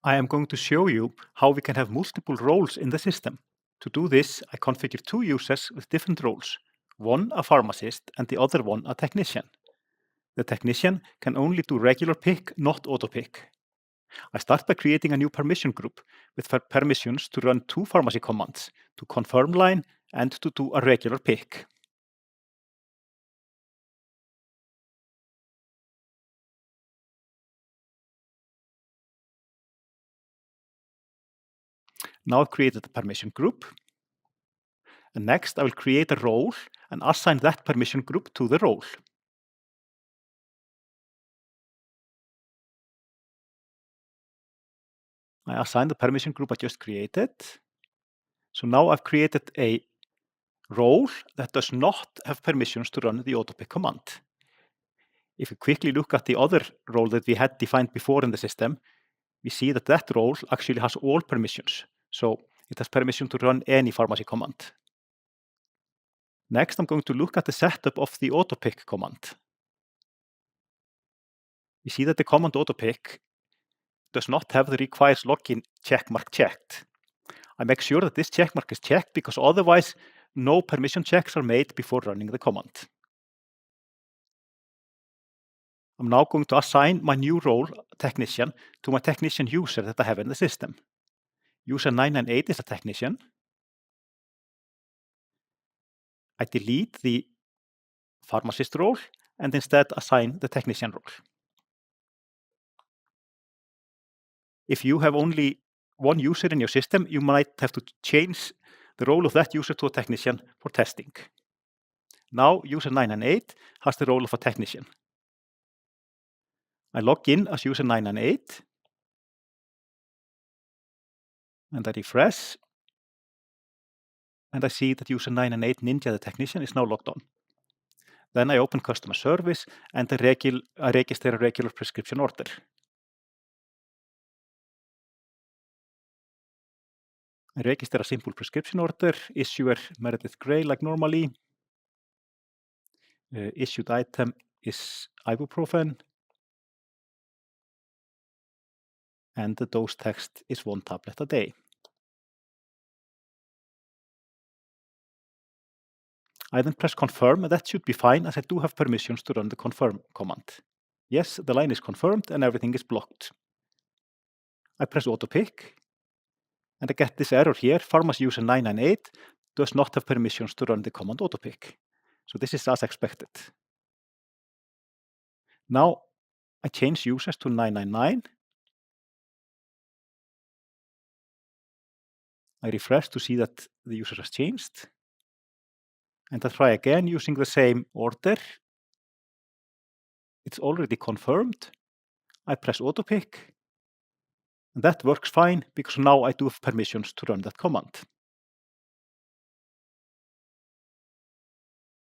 I am going to show you how we can have multiple roles in the system. To do this, I configure two users with different roles, one a pharmacist and the other one a technician. The technician can only do regular pick, not auto pick. I start by creating a new permission group with permissions to run two pharmacy commands, to confirm line and to do a regular pick. Now I've created a permission group. And next I will create a role and assign that permission group to the role. I assign the permission group I just created. So now I've created a role that does not have permissions to run the autopick command. If we quickly look at the other role that we had defined before in the system, we see that that role actually has all permissions. So it has permission to run any pharmacy command. Next, I'm going to look at the setup of the autopick command. We see that the command autopick does not have the requires login checkmark checked. I make sure that this checkmark is checked because otherwise no permission checks are made before running the command. I'm now going to assign my new role, technician, to my technician user that I have in the system. User 998 is a technician. I delete the pharmacist role and instead assign the technician role. If you have only one user in your system, you might have to change the role of that user to a technician for testing. Now user 998 has the role of a technician. I log in as user 998 and I refresh and I see that user 998 Ninja the technician is now logged on. Then I open customer service and I register a regular prescription order. I register a simple prescription order, issuer Meredith Gray like normally. Issued item is ibuprofen. And the dose text is 1 tablet a day. I then press confirm, and that should be fine as I do have permissions to run the confirm command. Yes, the line is confirmed and everything is blocked. I press auto pick and I get this error here, pharmacy user 998 does not have permissions to run the command auto pick. So this is as expected. Now I change users to 999. I refresh to see that the user has changed. And I try again using the same order. It's already confirmed. I press auto pick. And that works fine because now I do have permissions to run that command.